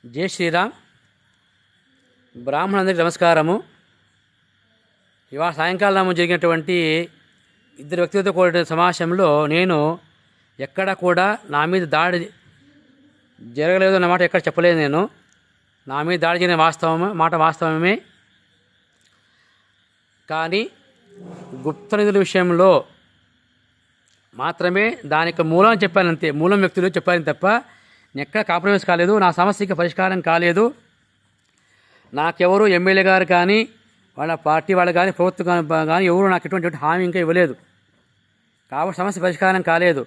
జై శ్రీరామ్. బ్రాహ్మణులందరికీ నమస్కారము. ఇవాళ సాయంకాలం జరిగినటువంటి ఇద్దరు వ్యక్తులతో కూడిన సమావేశంలో నేను ఎక్కడ కూడా నా మీద దాడి జరగలేదు అన్నమాట ఎక్కడ చెప్పలేదు. నేను నా మీద దాడి జరిగిన వాస్తవమే. కానీ గుప్త నిధుల విషయంలో మాత్రమే దానికి మూలం చెప్పానంతే. మూలం వ్యక్తులు చెప్పాను తప్ప నేను ఎక్కడ కాంప్రమైజ్ కాలేదు. నా సమస్యకి పరిష్కారం కాలేదు. నాకెవరు ఎమ్మెల్యే గారు కానీ వాళ్ళ పార్టీ వాళ్ళు కానీ ప్రభుత్వం కానీ ఎవరు నాకు ఎటువంటి హామీ ఇంకా ఇవ్వలేదు. కాబట్టి సమస్య పరిష్కారం కాలేదు.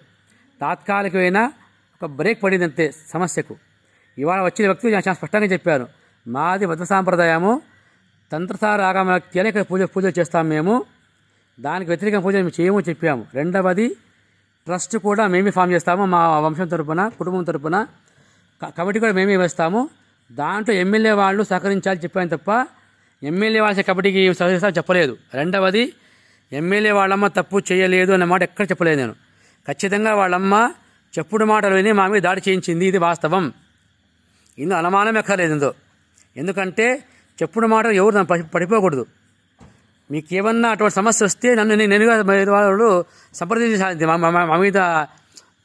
తాత్కాలికమైన ఒక బ్రేక్ పడింది అంతే సమస్యకు. ఇవాళ వచ్చిన వ్యక్తులు నేను చాలా స్పష్టంగా చెప్పాను. మాది మత సాంప్రదాయము, తంత్రసార ఆగమనకి అనేక పూజలు చేస్తాము. మేము దానికి వ్యతిరేక పూజలు మేము చేయము చెప్పాము. రెండవది, ట్రస్ట్ కూడా మేమే ఫామ్ చేస్తాము. మా వంశం తరపున, కుటుంబం తరపున కమిటీ కూడా మేమే వేస్తాము. దాంట్లో ఎమ్మెల్యే వాళ్ళు సహకరించాలి చెప్పాను తప్ప ఎమ్మెల్యే వాళ్ళ కమిటీకి సహకరిస్తా చెప్పలేదు. రెండవది, ఎమ్మెల్యే వాళ్ళమ్మ తప్పు చేయలేదు అన్న మాట ఎక్కడ చెప్పలేదు నేను. ఖచ్చితంగా వాళ్ళమ్మ చెప్పుడు మాటలు విని మా మీద దాడి చేయించింది. ఇది వాస్తవం. ఇందులో అనుమానం ఎక్కర్లేదు. ఎందుకంటే చెప్పుడు మాటలు ఎవరు పడిపోకూడదు. మీకు ఏమన్నా అటువంటి సమస్య వస్తే నేనుగా వాళ్ళు సంప్రదించి మా మీద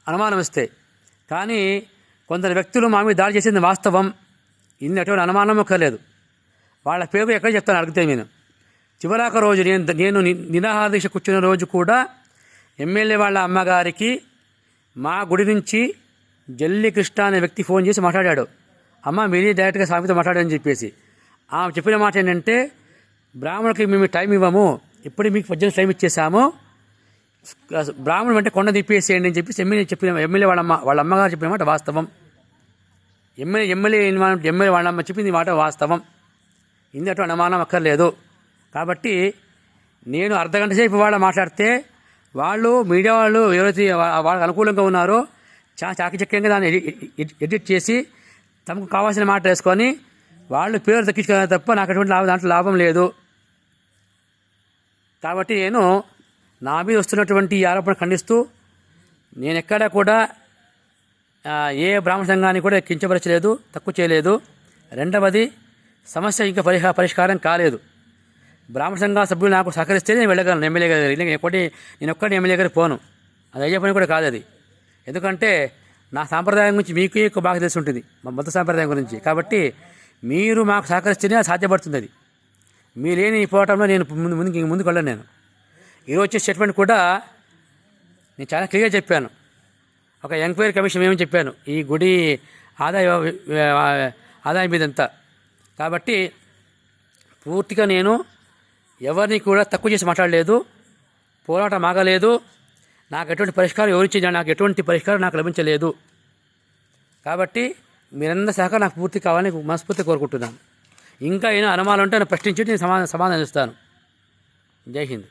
అనుమానం వస్తే. కానీ కొందరు వ్యక్తులు మా మీద దాడి చేసింది వాస్తవం. ఇన్ని అటువంటి అనుమానం ఒక్కలేదు. వాళ్ళ పేరు ఎక్కడ చెప్తాను అడిగితే నేను. చివరాక రోజు నేను నిరాహార దీక్ష కూర్చున్న రోజు కూడా ఎమ్మెల్యే వాళ్ళ అమ్మగారికి మా గుడి నుంచి జల్లి కృష్ణ అనే వ్యక్తి ఫోన్ చేసి మాట్లాడాడు. అమ్మ మీరే డైరెక్ట్గా స్వామితో మాట్లాడని చెప్పేసి. ఆమె చెప్పిన మాట ఏంటంటే, బ్రాహ్మణులకి మేము టైం ఇవ్వము, ఇప్పుడు మీకు 18 టైం ఇచ్చేసాము, బ్రాహ్మణుడు అంటే కొండ తిప్పేసేయండి అని చెప్పేసి ఎమ్మెల్యే వాళ్ళ అమ్మగారు చెప్పిన మాట వాస్తవం. ఎమ్మెల్యే వాళ్ళమ్మ చెప్పింది మాట వాస్తవం. ఇందటూ అనుమానం అక్కర్లేదు. కాబట్టి నేను అర్ధగంట సేపు వాళ్ళు మాట్లాడితే వాళ్ళు మీడియా వాళ్ళు ఎవరైతే వాళ్ళకి అనుకూలంగా ఉన్నారో చాకచక్యంగా దాన్ని ఎడిట్ చేసి తమకు కావాల్సిన మాట వేసుకొని వాళ్ళు పేరు దక్కించుకున్నారు తప్ప నాకు అటువంటి దాంట్లో లాభం లేదు. కాబట్టి నేను నా మీద వస్తున్నటువంటి ఈ ఆరోపణ ఖండిస్తూ నేను ఎక్కడా కూడా ఏ బ్రాహ్మణ సంఘాన్ని కూడా కించపరచలేదు, తక్కువ చేయలేదు. రెండవది, సమస్య ఇంకా పరిష్కారం కాలేదు. బ్రాహ్మణ సంఘ సభ్యులు నాకు సహకరిస్తే నేను వెళ్ళగలను ఎమ్మెల్యే గారి. నేను ఒక్కటి ఎమ్మెల్యే గారికి పోను. అది అయ్యే పని కూడా కాదు అది. ఎందుకంటే నా సాంప్రదాయం గురించి మీకు ఎక్కువ బాగా తెలిసి ఉంటుంది, మా మత సాంప్రదాయం గురించి. కాబట్టి మీరు మాకు సహకరిస్తేనే అది సాధ్యపడుతుంది. అది మీ లేని ఈ పోరాటంలో నేను ముందుకు వెళ్ళను. నేను ఈరోజు వచ్చే స్టేట్మెంట్ కూడా నేను చాలా క్లియర్గా చెప్పాను. ఒక ఎంక్వైరీ కమిషన్ ఏమని చెప్పాను, ఈ గుడి ఆదాయం మీదంతా. కాబట్టి పూర్తిగా నేను ఎవరిని కూడా తక్కువ చేసి మాట్లాడలేదు, పోరాటం ఆగలేదు. నాకు ఎటువంటి పరిష్కారం ఎవరిచ్చింది, నాకు ఎటువంటి పరిష్కారం నాకు లభించలేదు. కాబట్టి మీరందరూ సహకారం నాకు పూర్తి కావాలని మనస్ఫూర్తి కోరుకుంటున్నాను. ఇంకా ఏమైనా అనుమానాలు ఉంటే ప్రశ్నించి నేను సమాధానం ఇస్తాను. జై హింద్.